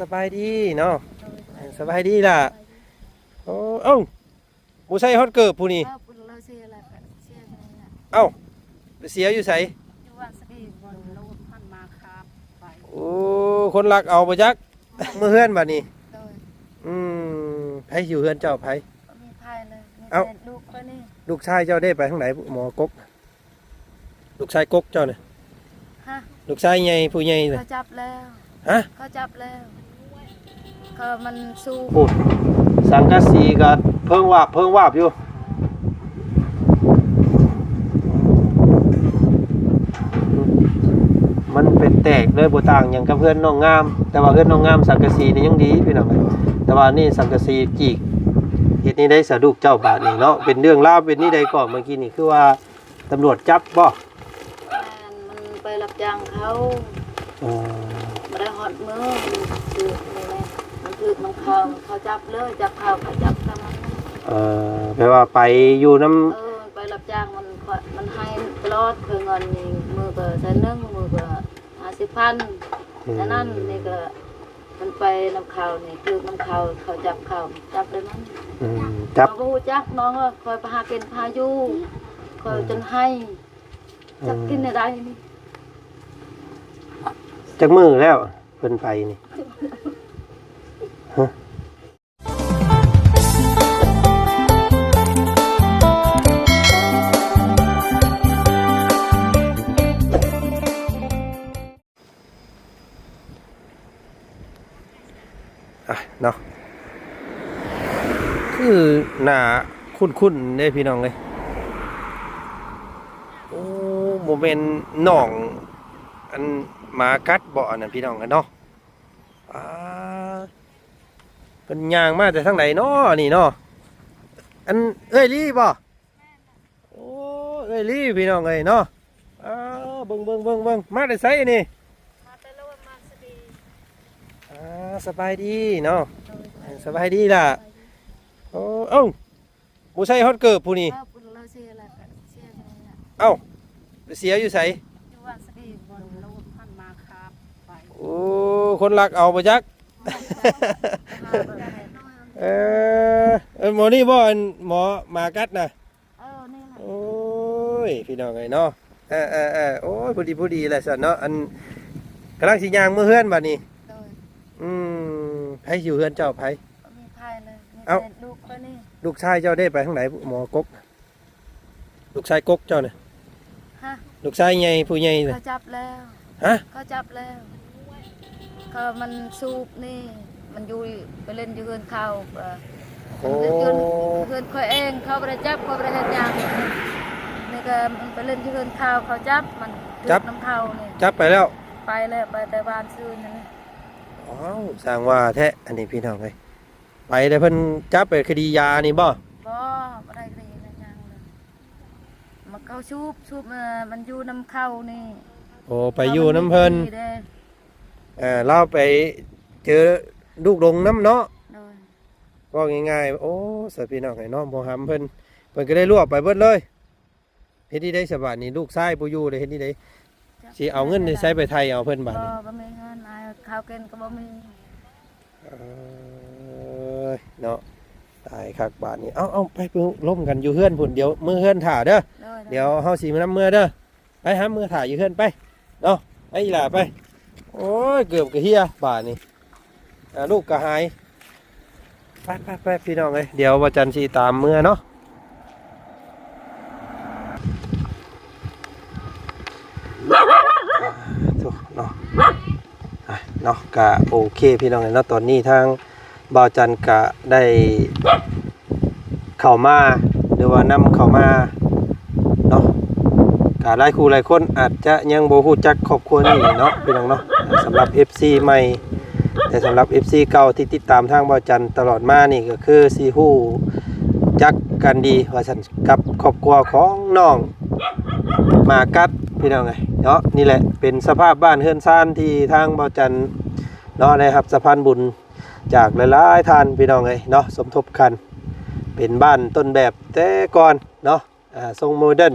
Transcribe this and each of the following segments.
สบายดีเนาะสบายดีล่ะโอ้เอ้าบ่ใช่ฮอตเกิบผู้นี้เราเสียอะไรเสียอะไรนะเอ้าเสียอยู่ไสอยู่ว่าสกีบนรถพันมาครับไปโอ้คนรักเอาบ่จักเมื่อเฮือนบัดนี้โดยไผอยู่เฮือนเจ้าไผมีพายเลยมีลูกคนนี้ลูกชายเจ้าได้ไปทางไหนหมอกกลูกชายกกเจ้าเนี่ยฮะลูกชายใหญ่ผู้ใหญ่เลยเขาจับแล้วฮะเขาจับแล้วเขามันสู้พูดสังกะสีก็เพิ่งวาบอยู่มันเป็นแตกเลยบ่ต่างอย่างกับเพื่อนน้องงามแต่ว่าเพื่อนน้องงามสังกะสีนี่ยังดีพี่น้องแต่ว่านี่สังกะสีจีกเฮ็ดนี่ได้สะดุกเจ้าบาดนี่เนาะเป็นเรื่องราวเป็นนี่ใดก่อนเมื่อกี้นี่คือว่าตำรวจจับบ่มันไปรับจ้างเขาไม่ได้หอดมือคือมันคือมันเขาจับเลยจับเขาจับทำมันแปลว่าไปอยู่น้ำไปรับจ้างมันให้ตลอดคือเงินนี่มือก็1,000มือก็50,000ฉะนั้นนี่ก็มันไปน้ำเขานี่คือน้ำเขาจับเลยมันจับผู้จักน้องคอยพากินพาอยู่คอยจนให้จับกินอะไรนี่จักมือแล้วเพิ่นไปนี่เนาะคือหน้าคุ้นๆได้พี่น้องเลยโอ้โมเมนต์หนองอันหมากัดบ่อนั่นพี่น้องกันเนาะเป็นยางมาแต่ทางไหนเนาะนี่เนาะอันลี่บ่โอ้ลี่พี่น้องเลยเนาะเบิ่งมาแต่ไสนี่มาแต่โลดมาสดีสบายดีเนาะสบายดีล่ะโอ้เอ้าบ่ใช่ฮอตเกิบผู้นี้เราเสียอะไรเสียอะไรนะเอ้าเสียอยู่ไสอยู่ว่าสกีบนรถพันมาครับไปโอ้คนรักเอาบ่จักหมอนี่บ่หมอมากัดนะนี่แหละโอ้ยพี่น้องไงเนาะโอ้ยพอดีแหละสันเนาะอันกำลังสิย่างมือเฮือนบัดนี้ไผอยู่เฮือนเจ้าไผมีพายเลยมีลูกคนนี้ลูกชายเจ้าได้ไปทางไหนหมอกกลูกชายกกเจ้าเนี่ยฮะลูกชายใหญ่ผู้ใหญ่เลยเขาจับแล้วฮะเขาจับแล้วเขามันสูบนี่มันอยู่ไปเล่นอยู่เฮือนเขาเฮือนเขาเองเขาไปจับเขาไปเห็นยังนี่ก็มันไปเล่นอยู่เฮือนเขาจับมันจับน้ำเขาเนี่ยจับไปแล้วไปแต่บ้านซื้อนั่นสร้างว่าแท้อันนี้พี่น้องเลยไปแต่เพิ่นจับไปคดียานี่บ่ได้คดีอะไรยังเลยมันเขาชูบมันอยู่น้ำเขานี่โอ้ไปอยู่น้ำเพิ่นเราไปเจอลูกดงน้ำเนาะก็ง่ายๆโอ้สพี่น้องไอ้น้องพอหำเพิ่นก็ได้รวบไปเบิดเลยเฮ็ดที่ได้ฉบับนี้ลูกชายปูอยู่เลยเฮ็ดที่ได้สิเอาเงินใช้ไปไทยเอาเพิ่นบาทนี่บ่มีเงินข้าวกินก็บ่มีเนาะตายคักบาทนี้เอาไปล้มกันอยู่เฮือนพุ่นเดี๋ยวมือเฮือนถ่าเด้อเดี๋ยวเฮาสิมานํมือเด้อไปหามือถ่าอยู่เฮือนไปเนาะไอ้ล่ะไปโอ้ยเกือบกะเฮียบาทนี่ลูกกะหายไปพี่น้องเอ้ยเดี๋ยวว่าจันทร์สิตามมือเนาะถูกเนาะก็โอเคพี่น้องเนาะตอนนี้ทางบ่าวจันก็ได้เข้ามาหรือว่านำเข้ามาเนาะก็หลายคู่หลายคนอาจจะยังบ่ฮู้จักครอบครัวนี้เนาะพี่น้องเนาะสำหรับ FC ใหม่แต่สำหรับ FC เก่าที่ติดตามทางบ่าวจันตลอดมานี่ก็คือสิฮู้จักกันดีว่าซั่นกับครอบครัวของน้องมากัดพี่น้องไงเนาะนี่แหละเป็นสภาพบ้านเฮือนซ่านที่ทางบ่าวจันเนาะได้รับสะพานบุญจากหลายๆท่านพี่น้องไงเนาะสมทบกันเป็นบ้านต้นแบบแต่ก่อนเนาะทรงโมเดิร์น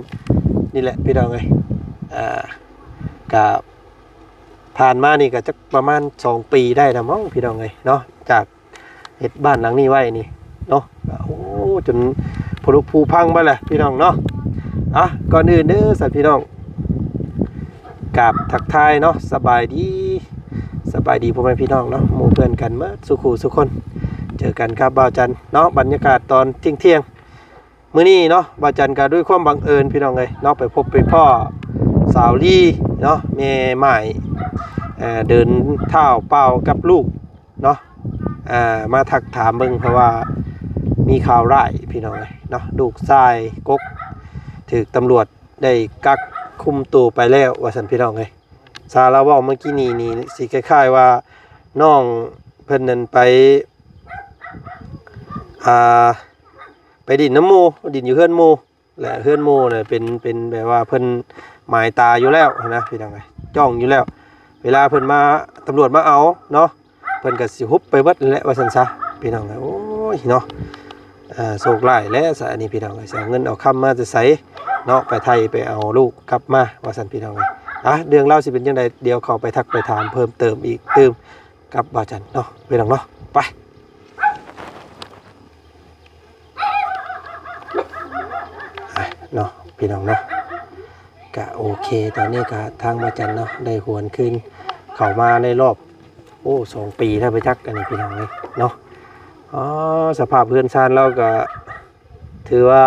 นี่แหละพี่น้องไงกับ ผ่านมานี่ก็จักประมาณ2 ปีได้นะมั้งพี่น้องเอ้ยเนาะจากเฮ็ดบ้านหลังนี้ไว้นี่เนาะโอ้จนผุผูพังไปแหละพี่น้องเนาะอ่ะก่อนอื่นเด้อสัตว์พี่น้องกราบทักทายเนาะสบายดีพ่อแม่พี่น้องเนาะหมู่เพื่อนกันมาสุขุสุขคนเจอกันครับบ่าวจันเนาะบรรยากาศตอนเที่ยงมื้อนี้เนาะบ่าวจันก็ด้วยความบังเอิญพี่น้องเอ้ยเนาะไปพบไปพ่อสาวลี่เนาะแม่ใหม่เดินเท้าเปล่ากับลูกเนาะมาทักถามเบิ่งเพราะว่ามีข่าวร้ายพี่น้องเอ้ยเนาะลูกชายกกถูกตำรวจได้กักคุมตัวไปแล้วว่าซั่นพี่น้องเอ้ยซาลาเว้าเมื่อกี้นี่สิคล้ายๆว่าน้องเพิ่นนั่นไปดินน้ำหมู่ดินอยู่เฮือนหมู่และเฮือนหมู่เนี่ยเป็นแบบว่าเพิ่นหมายตาอยู่แล้วนะพี่น้องเอ้ยจ้องอยู่แล้วเวลาเพิ่นมาตำรวจมาเอาเนาะเพิ่นก็สิฮุบไปเบิดแหละว่าซั่นซะพี่น้องเอ้ยโอ้ยเนาะโศกร้ายและซะอันนี้พี่น้องเอ้ยสิเอาเงินเอาคำมาจะใส่เนาะไปไทยไปเอาลูกกลับมาว่าซั่นพี่น้องเอ้ยเรื่องเล่าสิเป็นจังไดเดี๋ยวเข้าไปทักไปถามเพิ่มเติมอีกกับบ่าวจันเนาะพี่น้องเนาะไปเนาะพี่น้องเนาะก็โอเคตอนนี้ก็ทางบ่าวจันเนาะได้หวนคืนเข้ามาในรอบ2 ปีถ้าไปทักอันนี้พี่น้องเลยเนาะสภาพเพื่อนชานเราก็ถือว่า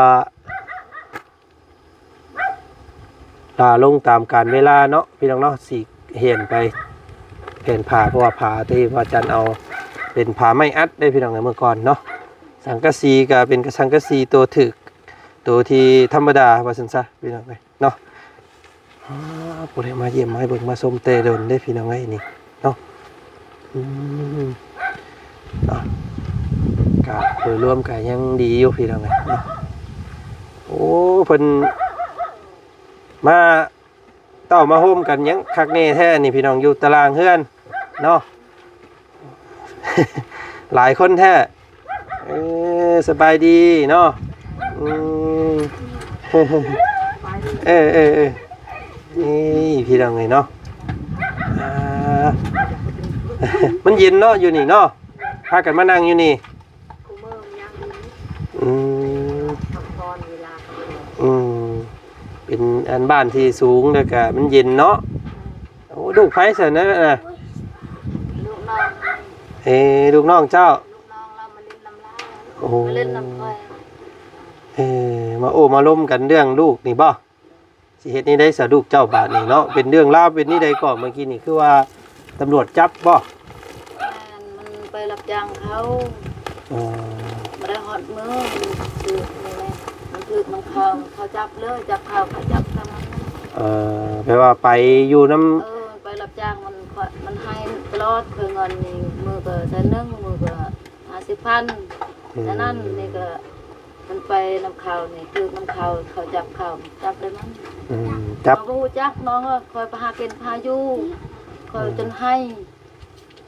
ลาลงตามการเวลาเนาะพี่น้องเนาะสิเห็นไปเห็นผ่าเพราะว่าผ่าที่บ่าวจันเอาเป็นผ่าไม้อัดได้พี่น้องเมื่อก่อนเนาะสังกะสีก็เป็นสังกะสีตัวถึกตัวที่ธรรมดาว่าซั่นซะพี่น้องเลยเนาะผู้ใดมาเยี่ยมมาให้เบิ่งมาชมเตดนได้พี่น้องเอ้ยนี่เนาะกะโดยรวมกันยังดีอยู่พี่น้องเอ้ยเนาะโอ้เพิ่นมาเต้ามาโฮมกันยังคักแน่แท้นี่พี่น้องอยู่ตารางเฮือนเนาะ หลายคนแท้สบายดีเนาะนี่พี่น้องเลยเนาะมันเย็นเนาะอยู่นี่เนาะพากันมานั่งอยู่นี่เป็นอันบ้านที่สูงแล้วก็มันเย็นเนาะโอ้ลูกไผ่เสร็จนะลูกน้องเจ้าโอ้มาล้มกันเรื่องลูกนี่บ่สิเฮ็ดนี่ได้สะลูกเจ้าบาดนี่เนาะเป็นเรื่องลาวเป็นนี่ใดก่อนเมื่อกี้นี่คือว่าตำรวจจับบ่มันไปรับจ้างเขาไม่ได้หอดมือมันถือมันเขาจับเลยจับเขาจับทำมันแปลว่าไปอยู่น้ำไปรับจ้างมันให้ตลอดคือเงินนี่มือก็100,000มือก็50,000ฉะนั้นนี่ก็มันไปน้ำเขานี่คือน้ำเขาจับได้มั้งจับกูจักน้องคอยพากินพายุคอยจนให้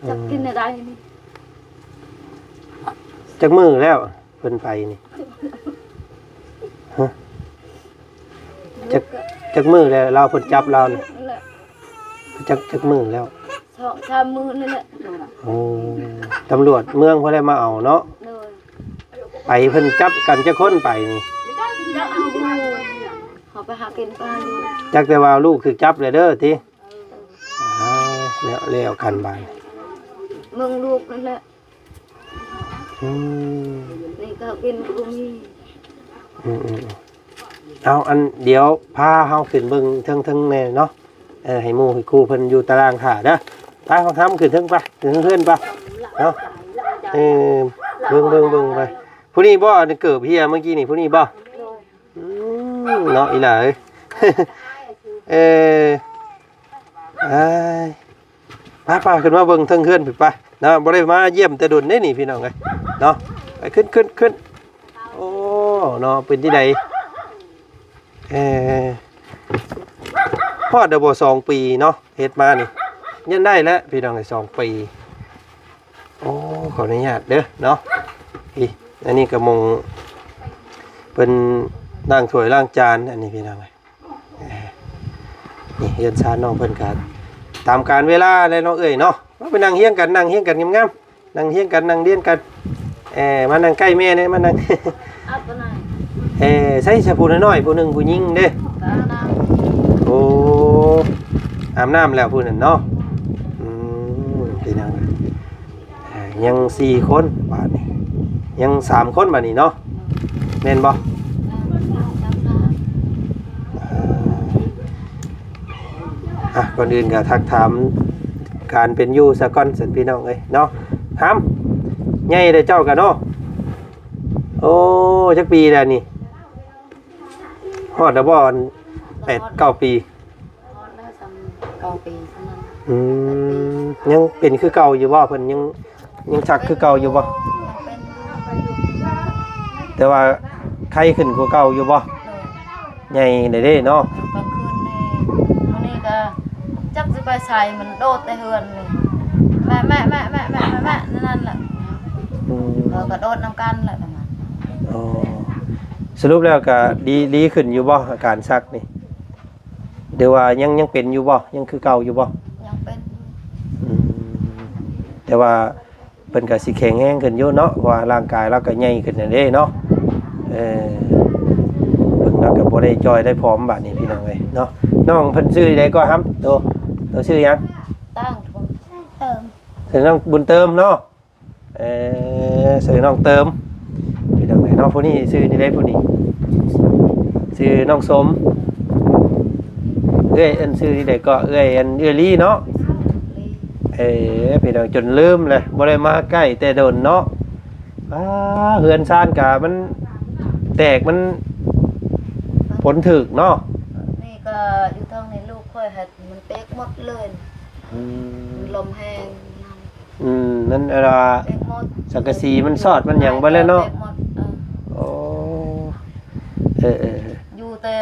จับกินอะไรนี่จักมือแล้วเพิ่นไปนี่จักมือแล้วเราเพิ่นจับเรานี่จักมือแล้ว2-3 มื้อนี่แหละตำรวจเมืองเพิ่นได้มาเอาเนาะไปเพิ่นจับกันจะค้นไปนี่เขาไปหากินปลาอยู่จักแต่ว่าลูกคือจับเลยเด้อทีแล้วคันบานเมืองลูกนั่นแหละนี่ก็กินกุ้งเอาอันเดี๋ยวพาเฮาขึ้นเบิ่งทั้งแน่เนาะให้หมู่ให้ครูเพิ่นอยู่ตารางถ่าเด้อไปเฮาทำขึ้นทั้งไปขึ้นเฮือนไปเนาะเบิ่งไปผู้นี้บ่เกิดเฮียเมื่อกี้นี่ผู้นี้บ่เนาะอีหล่าป้าขึ้นมาเบิ่งทั้งเฮือนไปนะบ่ได้มาเยี่ยมแต่ดุนได้นี่พี่น้องเอ้ยเนาะไปขึ้นโอ้เนาะเป็นที่ใดพอดบ่2 ปีเนาะเฮ็ดมานี่ยังได้แล้วพี่น้อง2 ปีโอ้ขออนุญาตเด้อเนาะอันนี้ก็มงเป็นล้างถ้วยล้างจานอันนี้พี่น้องนี่เฮือนชานน้องเพิ่นก็ ตามการเวลาเลยเนาะเอ้ยเนาะมาไปนั่งเฮียงกันงามๆนั่งเฮียงกันนั่งเรียนกันมานั่งใกล้แม่เนี่ยมานั่ง เอาไปไหน ใส่ชาพูน้อยๆผู้หนึงผู้หญิงเด้ ตาน้ โอ้อาบน้ำแล้วผู้นั้นเนาะพี่น้องยัง4คนบาดนี้ยัง3คนบาดนี้เนาะแม่นบ่ก่อนอื่นก็ทักถามการเป็นอยู่ซะก่อนสันพี่น้องเอ้ยเนาะถามใหญ่เด้อเจ้ากันเนาะโอ้จักปีแล้วนี่ฮอดแล้วบ่8-9 ปี ฮอดแล้ว9 ปีเท่านั้น ยังเป็นคือเก่าอยู่บ่เพิ่นยังชักคือเก่าอยู่บ่ ยังเป็น แต่ว่าไข้ขึ้นกว่าเก่าอยู่บ่ใหญ่ได้เด้เนาะ กลางคืนนี่มื้อนี้ก็จักสิไปใส่มันโดดแต่เฮือนนี่แม่นั่นแหละเราก็โดดนำกันแหละประมาณ อ๋อสรุปแล้วก็ดีขึ้นอยู่บ่อาการชักนี่เดี๋ยวว่ายังเป็นอยู่บ่ยังคือเก่าอยู่บ่ ยังเป็น แต่ว่าเพิ่นก็สิแข็งแรงขึ้นอยู่เนาะเพราะว่าร่างกายเราก็ใหญ่ขึ้นนั่นเด้เนาะเพิ่นเราก็บ่ได้จอยได้พร้อมบัดนี้พี่น้องเอ้ยเนาะน้องเพิ่นชื่อใดก็ครับตัวชื่อหยัง ตั้งทุนเติม ชื่อน้องบุญเติมเนาะชื่อน้องเติมพี่น้องเอ้ยเนาะผู้นี้ชื่อนี่ได้ผู้นี้ชื่อน้องสมอันชื่อนี่ได้ก็อันลี่เนาะ พี่น้องจนลืมเลยบ่ได้มาใกล้แต่โดนเนาะเฮือนซ่านกะมันแตกมันผลถึกเนาะ นี่ก็อยู่ทางในลูกค่อยหัดมันเป๊กหมดเลยลมแห้งนั่นอะไรสังกะสีมันสอดมันหยังบ่แล้วเนาะโอ้อยู่แต่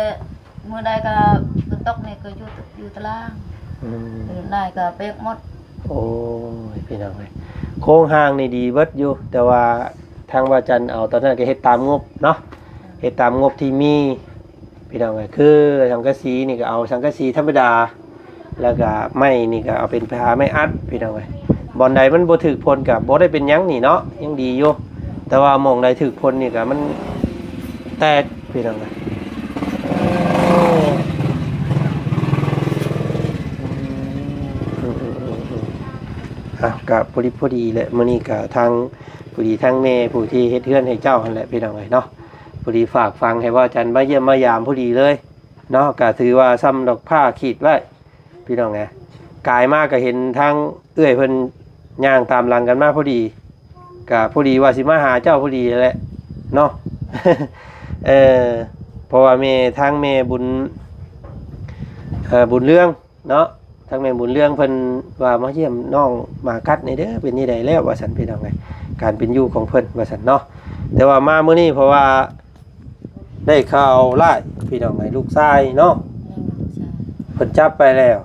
มื้อใดก็ตกนี่ก็อยู่ตารางได้ก็เป๊กหมดโอ้ยพี่น้องเอ้ยโครงห้างนี่ดีเบิดอยู่แต่ว่าทางว่าจันเอาตอนนั้นก็เฮ็ดตามงบเนาะเฮ็ดตามงบที่มีพี่น้องเอ้ยคือสังกะสีนี่ก็เอาสังกะสีธรรมดาแล้วก็ไม้นี่ก็เอาเป็นผ้าไม้อัดพี่น้องเอ้ยบ่อนใดมันบ่ถึกพลก็บ่ได้เป็นหยังนี่เนาะยังดีอยู่แต่ว่าหม่องใดถึกพลนี่ก็มันแตกพี่น้องเอ้ยกับพอดีแหละมื้อนี้ก็ทางผู้ดีทางแม่ผู้ที่เฮ็ดเฮือนให้เจ้าหั่นแหละพี่น้องเอ้ยเนาะผู้ดีฝากฟังให้ว่าจันมาเยี่ยมมายามผู้ดีเลยเนาะก็ถือว่าซ้ำดอกผ้าขีดไว้พี่น้องไงกายมากก็เห็นทางเอื้อยเพิ่นย่างตามหลังกันมาพอดีก็พอดีว่าสิมาหาเจ้าพอดีแหละเนาะ เพราะว่าแม่ทางแม่บุญเรื่องเนาะทางแม่บุญเรื่องเพิ่นว่ามาเยี่ยมน้องมากัดในเด้อเป็นนี่ใดแล้วว่าซั่นพี่น้องไงการเป็นอยู่ของเพิ่นว่าซั่นเนาะแต่ว่ามามื้อนี้เพราะว่าได้ข่าวร้ายพี่น้องไงลูกชายเนาะเพิ่นจับไปแล้ว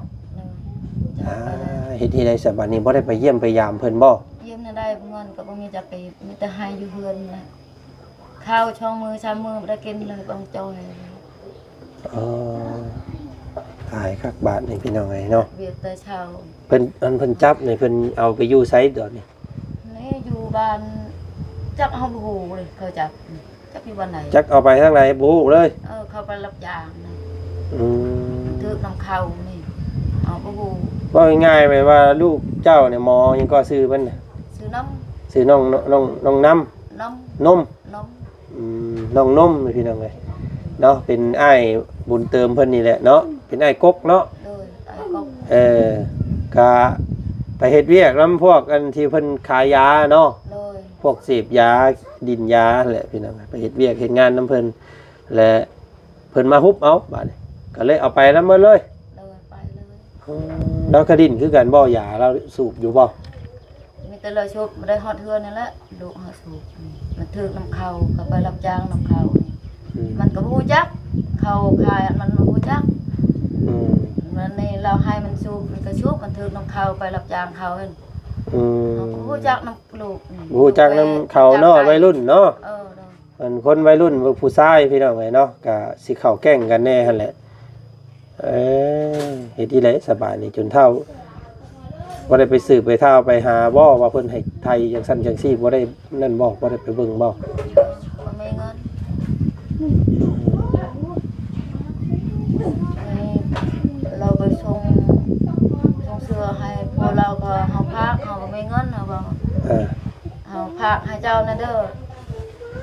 เฮ็ดที่ใดสบัดนี้บ่ได้ไปเยี่ยมไปยามเพิ่นบ่เยี่ยมได้เงินก็บ่มีจักไปมีแต่ให้อยู่เฮือนแหละข้าวช่องมือชามมือบ่ได้กินเลยบางจอยตายคักบาทนี่พี่น้องไงเนาะเวียกแต่เช้าเพิ่นจับนี่เพิ่นเอาไปอยู่ไสเดี๋ยวนี้นี่อยู่บ้านจักเฮาบ่ฮู้เลยเขาจับอยู่บ้านไหนจักเอาไปทางไหนบ่ฮู้เลยเขาไปรับจ้างนี่ถึกน้ำเข้านี่เอาบ่ฮู้ว่าง่ายๆไปว่าลูกเจ้าเนี่ยหมอยังก็ซื้อเพิ่นน่ะซื้อน้องน้ำนมน้องนมพี่น้องเอ้ยเนาะเป็นอ้ายบุญเติมเพิ่นนี่แหละเนาะเป็นอ้ายกกเนาะอ้ายกกก็ไปเฮ็ดเวียกนำพวกอันที่เพิ่นขายยาเนาะพวกเสพยาดินยาแหละพี่น้องไปเฮ็ดเวียกเฮ็ดงานนำเพิ่นและเพิ่นมาฮุบเอาบาดนี้ก็เลยเอาไปนำหมดเลยไปเลยแล้วก็ดินคือกันบ่ยาเราสูบอยู่บ่มีแต่เราสูบบ่ได้ฮอดเฮือนนั่นแหละลูกเฮาสูบมันถึกน้ำเข้าก็ไปรับจ้างน้ำเข้ามันก็บ่ฮู้จักเขาขายมันบ่ฮู้จักมันนี่เราให้มันสูบมันก็สูบมันถึกน้ำเข้าไปรับจ้างเขาเห็นบ่ฮู้จักน้ำลูกบ่ฮู้จักน้ำเขาเนาะวัยรุ่นเนาะมันคนวัยรุ่นผู้ชายพี่น้องไงเนาะก็สิเข้าแกล้งกันแน่หั่นแหละเฮ็ดอีหลีสบายนี่จนเท่า บ่ได้ไปสืบไปเท่าไปหาบ่ว่าเพิ่นให้ไทยจังซั่นจังซี่บ่ได้นั่นบ่บ่ได้ไปเบิ่งบ่ บ่มีเงินเราไปส่งเสื้อให้พวกเราก็เฮาพักเฮาก็มีเงินเฮาก็เฮาพักให้เจ้านั่นเด้อ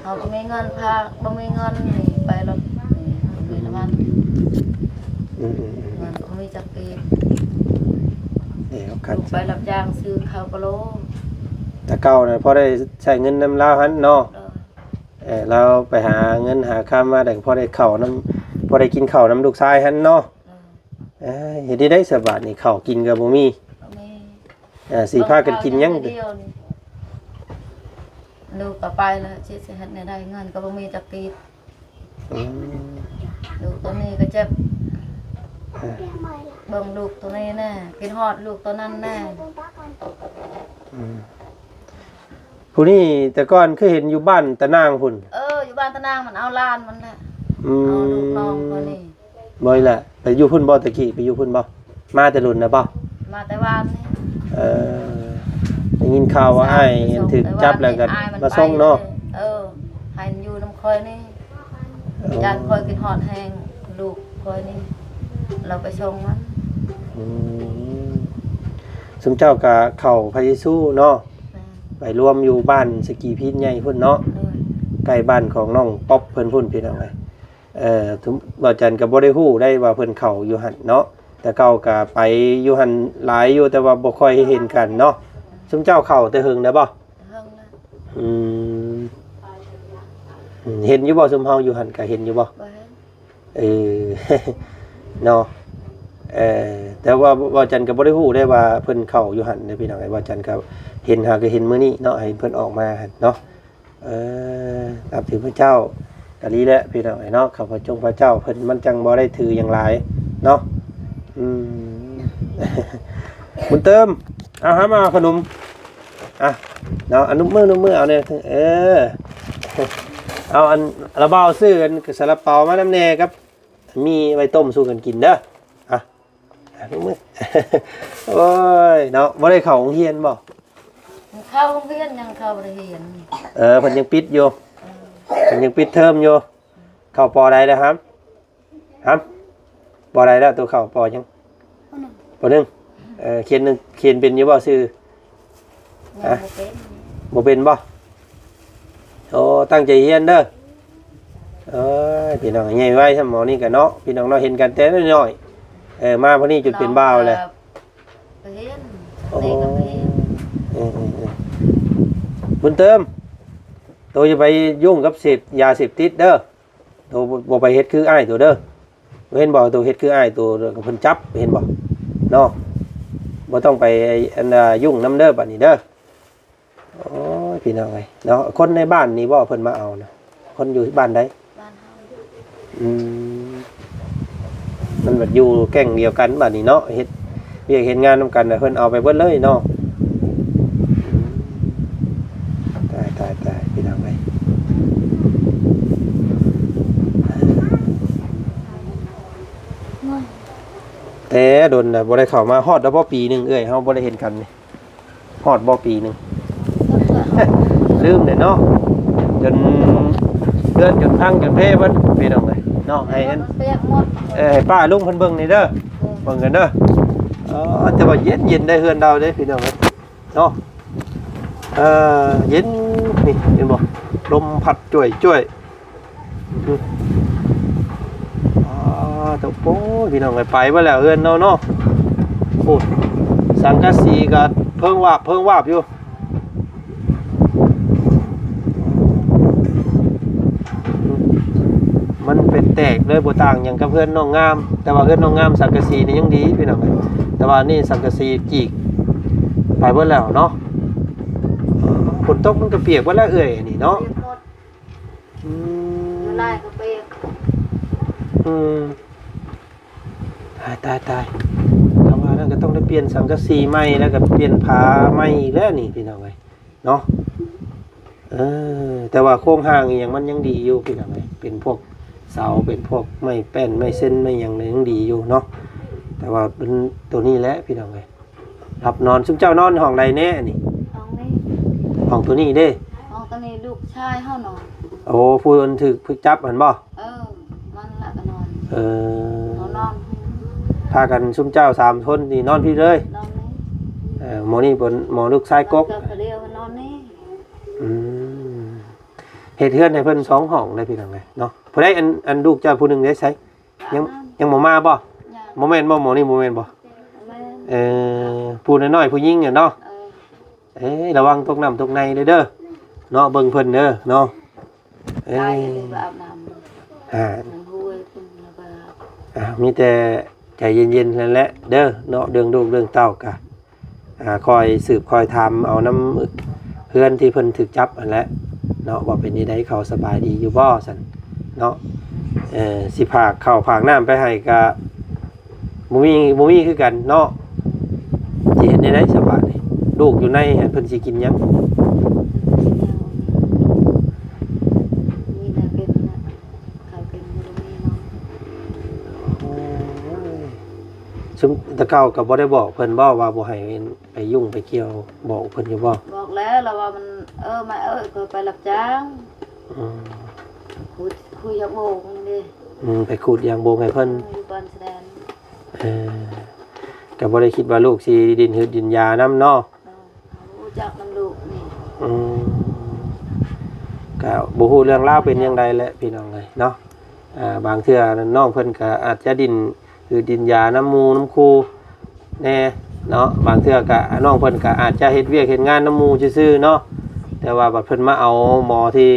เฮาก็มีเงินพักบ่มีเงินนี่ไปรถนี่น้ำมันเงินก็มีจักปี เดี๋ยวกัน ลูกไปรับจ้างซื้อข้าวกะโล แต่เก่าน่ะพอได้ใช้เงินนำลาวหั่นเนาะเราไปหาเงินหาค่ามาได้พอได้ข้าวน้ำพอได้กินข้าวน้ำลูกชายหั่นเนาะเฮ็ดได้สบายนี่ข้าวกินก็บ่มีสิพากันกินหยังลูกก็ไปแล้วสิเฮ็ดได้เงินก็บ่มีจักปีลูกตัวนี้ก็เจ็บเบิ่งลูกตัวนี้แน่กินฮอดลูกตัวนั้นแน่ผู้นี้แต่ก่อนคือเห็นอยู่บ้านตะนางพุ่นอยู่บ้านตะนางมันเอาหลานมันแหละเอาลูกน้องคนนี้บ่ล่ะไปอยู่พุ่นบ่ตะกี้ไปอยู่พุ่นบ่มาแต่รุ่นน่ะบ่มาแต่บ้านนี่ได้ยินข่าวว่าอ้ายถูกจับแล้วก็มาส่งเนาะให้อยู่นำคอยนี่ยานคอยกินฮอดแห้งลูกคอยนี่เราไปชงมันสมเจ้าก็เข้าพระเยซูเนาะไปรวมอยู่บ้านสกีพิษใหญ่พุ่นเนาะใกล้บ้านของน้องป๊อปเพิ่นพุ่นพี่น้องเอ้ยถึงบ่จันก็บ่ได้ฮู้ได้ว่าเพิ่นเข้าอยู่หั่นเนาะแต่เก่าก็ไปอยู่หั่นหลายอยู่แต่ว่าบ่ค่อยเห็นกันเนาะสมเจ้าเข้าแต่หึงได้บ่เห็นอยู่บ่สมเฮาอยู่หั่นก็เห็นอยู่บ่เนาะแต่ว่าบ่จันก็บ่ได้ฮู้ได้ว่าเพิ่นเข้าอยู่หั่นเด้อพี่น้องไอ้บ่จันก็เห็นหาก็เห็นมื้อนี้เนาะให้เพิ่นออกมาหั่นเนาะตามที่พระเจ้าก็ดีแหละพี่น้องไอ้เนาะข้าพเจ้าพระเจ้าเพิ่นมันจังบ่ได้ถืออย่างหลายเนาะบุญเติมเอาหามาขนมเนาะอันนุ่มมือเอาเนี่ยเอาอันระเบ้าซื้อกันซาลาเปามาน้ำแน่ครับมีไว้ต้มสู้กันกินเด้อนุ่มมือโอ้ยเนาะบ่ได้เข้าโรงเรียนบ่เข้าโรงเรียนยังเข้าบ่ได้เรียนเพิ่นยังปิดอยู่เพิ่นยังปิดเทอมอยู่เข้าป.ใดแล้วครับป.ใดแล้วตัวเข้าป.ยังป.1เขียนเป็นอยู่บ่ชื่อบ่เป็นบ่โอ้ตั้งใจเรียนเด้อพี่น้องใหญ่ไว้ซั่นหมอนี่ก็เนาะพี่น้องเราเห็นกันแต่น้อยมาพอนี้จุดเป็นบ่าวเลยเรียนนี่ก็เรียนบุญเติมตัวจะไปยุ่งกับยาเสพติดเด้อตัวบ่ไปเฮ็ดคืออ้ายตัวเด้อเห็นบ่ตัวเฮ็ดคืออ้ายตัวเพิ่นจับเห็นบ่เนาะบ่ต้องไปอันยุ่งนำเด้อบัดนี้เด้อโอ้ยพี่น้องเอ้ยเนาะคนในบ้านนี่บ่เพิ่นมาเอานะคนอยู่บ้านใดบ้านเฮามันแบบอยู่แก๊งเดียวกันบัดนี้เนาะเฮ็ดเวียกเฮ็ดงานนำกันเพิ่นเอาไปเบิดเลยเนาะตายพี่น้องเอ้ยแต่โดนน่ะบ่ได้เข้ามาฮอดแล้วบ่ปีนึงเอ้ยเฮาบ่ได้เห็นกันนี่ฮอดบ่ปีนึงลืมเลยเนาะจนเดือนจนพังจนเพ่เพิ่นพี่น้องเอ้ยเนาะให้ให้ป้าลุงเพิ่นเบิ่งนี่เด้อเบิ่งกันเด้อแต่ว่าเย็นได้เฮือนดาวเด้พี่น้องเอ้ยเนาะเย็นนี่เห็นบ่ลมพัดจ่วยตะโป้พี่น้องไปบ่แล้วเฮือนเนาะโอ้สังกะสีก็เพิ่งวาบอยู่มันเป็นแตกเลยบ่ต่างหยังกับเพื่อนน้องงามแต่ว่าเพื่อนน้องงามสังกะสีนี่ยังดีพี่น้องแต่ว่านี่สังกะสีจีกไปเบิดแล้วเนาะฝนตกมันก็เปียกเบิดแล้วเอ้ยนี่เนาะไล่ก็เปียกตายคำว่านั่นก็ต้องได้เปลี่ยนสังกะสีใหม่แล้วก็เปลี่ยนผ้าใหม่อีกแล้วนี่พี่น้องเอ้ยเนาะแต่ว่าโครงห่างอย่างมันยังดีอยู่พี่น้องเอ้ยเป็นพวกเสาเป็นพวกไม้แป้นไม้เส้นไม้อย่างนี้ยังดีอยู่เนาะแต่ว่าเป็นตัวนี้แหละพี่น้องเอ้ย รับนอนซุมเจ้านอนห้องใดแน่นี่ ห้องนี้ ห้องตัวนี้เด้ ห้องตอนนี้ลูกชายเฮานอน โอ้ผู้คนถึกพึกจับมันบ่ มันละก็นอน เออ เขานอน พากันซุมเจ้า3คนนี่นอนพี่เลย นอนนี่ หมอนี่บนหมอลูกชายกก ก็เดียวนอนนี่ อืมเฮ็ดเฮือนให้เพิ่น2ห้องได้พี่น้องเอ้ยเนาะผู้ใดอันลูกเจ้าผู้หนึงได้ใช้ยังบ่มาบ่บ่แม่นบ่หมอนี่บ่แม่นบ่ผู้น้อยๆผู้หญิงเนี่ยเนาะระวังตกน้ำตกในเด้อเนาะเบิ่งเพิ่นเด้อเนาะได้เลยไปอาบน้ำมันห้วยคุณแล้วก็ มีแต่ใจเย็นๆนั่นแหละเด้อเนาะเรื่องลูกเรื่องเต้ากะคอยสืบคอยทำเอาน้ำเพื่อนที่เพิ่นถึกจับอันแหละเนาะว่าเป็นนี่ได้เขาสบายดีอยู่บ่ซั่นเนาะสิพากข้าวพากน้ำไปให้กะบ่มีคือกันเนาะสิเฮ็ดได้สบายนี่ลูกอยู่ในเพิ่นสิกินหยัง มีแต่เป็นเขาเป็นบริเวณน้อง ซึ่งตะเก้าก็บ่ได้บอกเพิ่นบ่ว่าบ่ให้ไปยุ่งไปเกี่ยวบอกเพิ่นอยู่บ่ บอกแล้วเราว่ามันมาก็ไปรับจ้างคุยกับโบกนี่ ไปขูดยางโบงให้เพิ่น อยู่บ้านแสดง ก็บ่ได้คิดว่าลูกสิดินหืดดินยานํเนาะ รู้จักน้ำลูกนี่ ก็บ่ฮู้เรื่องราวเป็นจังไดแหละพี่น้องเอ้ยเนาะบางเทื่อน้องเพิ่นก็อาจจะดินหืดดินยาน้ำหมู่น้ำครูแน่เนาะบางเทื่อก็น้องเพิ่นก็อาจจะเฮ็ดเวียกเฮ็ดงานน้ำหมู่ซื่อๆเนาะแต่ว่าบัดเพิ่นมาเอาหมอที่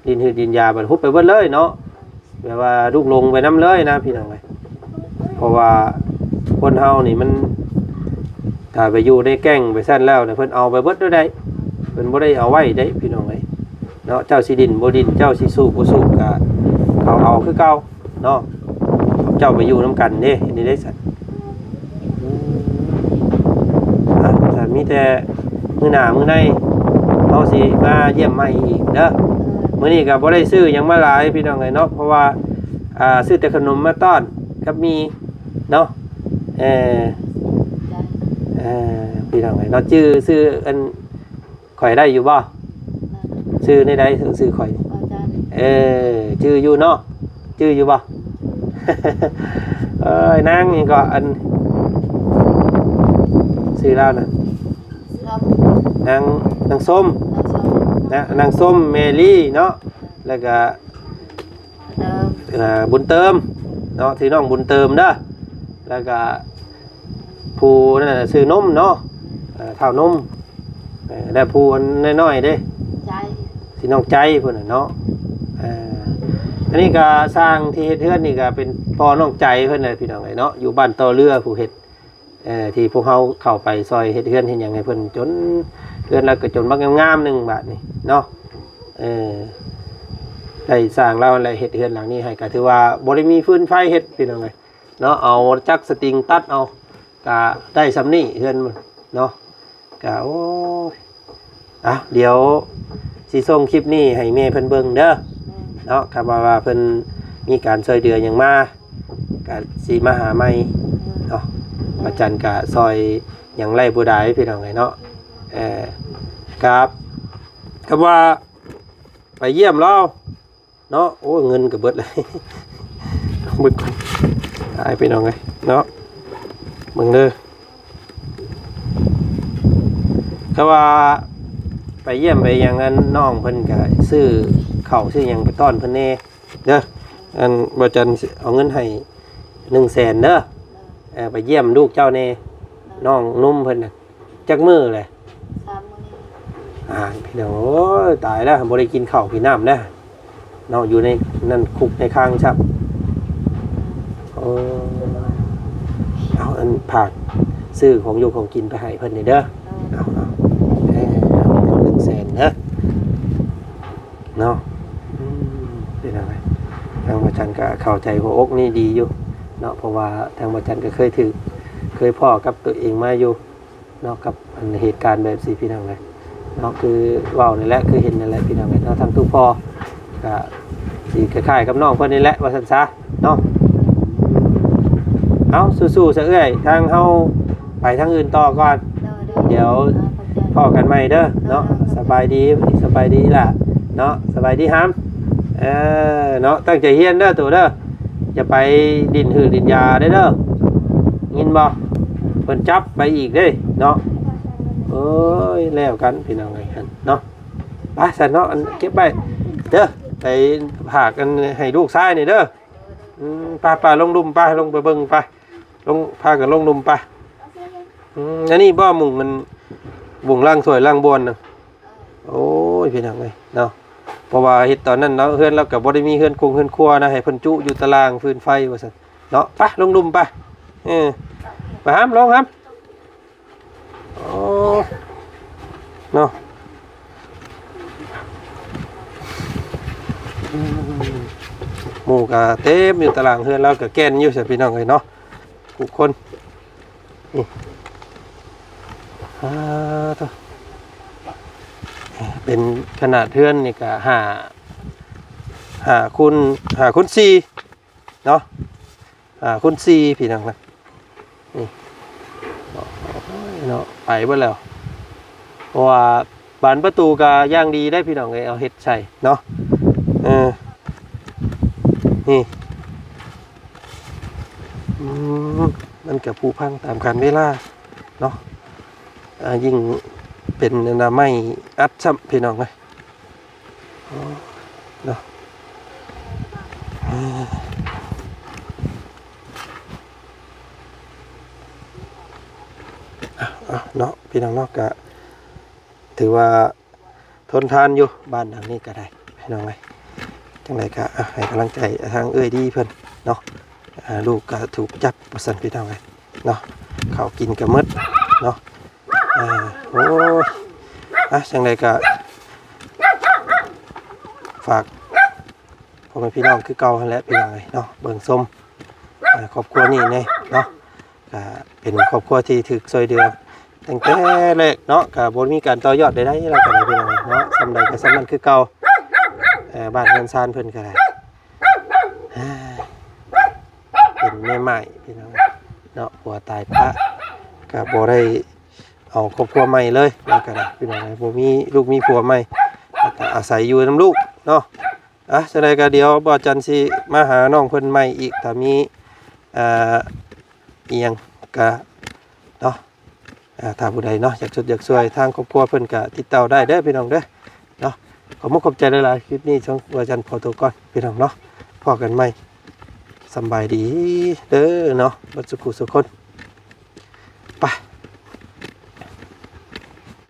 ดินหืดดินยาบัดฮุบไปเบิดเลยเนาะแบบว่าลูกลงไปน้ำเลยนะพี่น้องเอ้ยเพราะว่าคนเฮานี่มันถ้าไปอยู่ในแก๊งไปซั่นแล้วเนี่ยเพิ่นเอาไปเบิดด้วยได้เพิ่นบ่ได้เอาไว้ได้พี่น้องเอ้ยเนาะเจ้าสิดินบ่ดินเจ้าสิสู้บ่สู้ก็เขาเอาคือเก่าเนาะเจ้าไปอยู่นํกันเด้นี่ได้ซั่นถ้ามีแต่มื้อหน้ามื้อในเฮาสิมาเยี่ยมใหม่อีกเด้อมื้อนี้ก็บ่ได้ซื้อหยังมาหลายพี่น้องเอ้ยเนาะเพราะว่าซื้อแต่ขนมมาต้อนกับมีเนาะพี่น้องเอ้ยเนาะซื้ออันข่อยได้อยู่บ่ซื้อในใดซื้อข่อยชื่ออยู่เนาะชื่ออยู่บ่ นางนี่ก็อันซื้อแล้วนะนางส้มนะนางส้มเมลี่เนาะแล้วก็บุญเติมเนาะที่น้องบุญเติมเด้อแล้วก็ผู้นั่นน่ะซื้อนมเนาะเท่านมแล้วผู้น้อยๆเด้ที่น้องใจเพิ่นน่ะเนาะอันนี้ก็สร้างที่เฮ็ดเฮือนนี่ก็เป็นพ่อน้องใจเพิ่นน่ะพี่น้องเนาะอยู่บ้านต่อเรือผู้เฮ็ดที่พวกเขาเข้าไปซอยเฮ็ดเฮือนเฮ็ดหยังให้เพิ่นจนเฮือนแล้วก็จนบักงามๆนึงบาดนี่เนาะได้สร้างแล้วอะไรเฮ็ดเฮือนหลังนี้ให้ก็ถือว่าบ่ได้มีฟืนไฟเฮ็ดพี่น้องเอ้ยเนาะเอาจักสติงตัดเอาก็ได้สำนี้เฮือนมันเนาะก็โอ้ยเดี๋ยวสิส่งคลิปนี้ให้แม่เพิ่นเบิ่งเด้อเนาะครับว่าเพิ่นมีการช่วยเหลือหยังมาก็สิมาหาใหม่เนาะอาจารย์ก็ซอยหยังไร่บ่ได้พี่น้องเอ้ยเนาะครับว่าไปเยี่ยมเราเนาะโอ้เงินก็เบิดเลยเบิดก่อนได้พี่น้องเอ้ยเนาะมึงเด้อก็ว่าไปเยี่ยมไปอย่างนั้นน้องเพิ่นก็ซื้อข้าวซื้อหยังไปต้อนเพิ่นแน่เด้ออันบ่จันเอาเงินให้100,000เด้อไปเยี่ยมลูกเจ้าแน่น้องนุ่มเพิ่นน่ะจักมื้อเลยพี่น้องโอ้ยตายแล้วบ่ได้กินข้าวกินน้ำแล้วเนาะอยู่ในนั่นคุกในข้างชับเอาอันผักซื้อของอยู่ของกินไปให้เพิ่นนี่เด้อเอา100,000เด้อเนาะเป็นยังไงทางบ่จันก็เข้าใจหัวอกนี่ดีอยู่เนาะเพราะว่าทางบ่จันก็เคยพ่อกับตัวเองมาอยู่เนาะกับเหตุการณ์แบบสี่พี่น้องเลยเนาะคือว้าวนี่แหละคือเห็นนี่แหละพี่น้องเลยเนาะทางทุกพ่อก็สีคล้ายๆกับน้องคนนี้แหละว่าซั่นซะเนาะเอาสู้ๆซะเอ้ยทางเฮา ไปทางอื่นต่อก่อน เดี๋ยว พ่อกันใหม่เด้อเนาะสบายดีล่ะเนาะสบายดีฮัมเนาะตั้งใจเฮียนเด้อตัวเด้อจะไปดินหือดินยาได้เด้อยินบ่เพิ่นจับไปอีกเด้เนาะเอ้ยแล้วกันพี่น้องไงกันเนาะไปสันเนาะอันเก็บไปเด้อไปผากกันให้ลูกชายนี่เด้อป้าลงดุมป้าลงไปเบิ่งป้าลงพากันลงดุมป้าอันนี้บ่มุงมันบุ่งล่างสวยล่างบนนะโอ้ยพี่น้องเลยเนาะเพราะว่าเฮ็ดตอนนั้นเนาะเฮือนเรากับบ่ได้มีเฮือนครัวนะให้เพิ่นจุอยู่ตารางฟืนไฟว่าซั่นเนาะไปลงดุมไปไปห้ามลงครับโอ้เนาะหมู่ก็เต็มอยู่ตารางเฮือนเราก็แก่นอยู่ซั่นพี่น้องเอ้ยเนาะทุกคนนี่เป็นขนาดเทือนนี่ก็คูณ4เนาะคูณ4พี่น้องนะนี่เนาะไปเบิดแล้วเพราะว่าบานประตูก็ย่างดีได้พี่น้องเลยเอาเฮ็ดใส่เนาะนี่มันก็ผุพังตามกาลเวลาเนาะยิ่งเป็นนาไม้อัดซ้ำพี่น้องเลยเนาะเนาะพี่น้องเนาะก็ถือว่าทนทานอยู่บ้านหลังนี้ก็ได้พี่น้องเลยจังไรก็ให้กำลังใจทางดีเพิ่นเนาะลูกก็ถูกจับประสันพี่น้องเลยเนาะเขากินกระมดเนาะโอ้จังไรก็ฝากพ่อแม่พี่น้องคือเก่าแล้วพี่น้องเลยเนาะเบิ่งส้มครอบครัวนี่เนี่ยเนาะก็เป็นครอบครัวที่ถึกซอยเดือตั้งแต่แรกเนาะก็บ่มีการต่อยอดใดๆเราก็ได้พี่น้องเนาะสำใดก็สำนั้นคือเก่าบ้านเงินซานเพิ่นก็ได้เป็นแม่ใหม่พี่น้องเนาะผัวตายพระก็บ่ได้เอาครอบครัวใหม่เลยแล้วก็ได้พี่น้องบ่มีลูกมีผัวใหม่ก็อาศัยอยู่นํลูกเนาะจังได๋ก็เดี๋ยวบ่จันสิมาหาน้องเพิ่นใหม่อีกถ้ามีอีหยังก็เนาะถ้าผู้ใดเนาะอยากช่วยทางครอบครัวเพิ่นก็ติดต่อได้เด้อพี่น้องเด้อเนาะขอบใจหลายๆคลิปนี้ช่องบ่จันขอตัวก่อนพี่น้องเนาะพอกันใหม่สบายดีเด้อเนาะบัดสุขสุขคนไป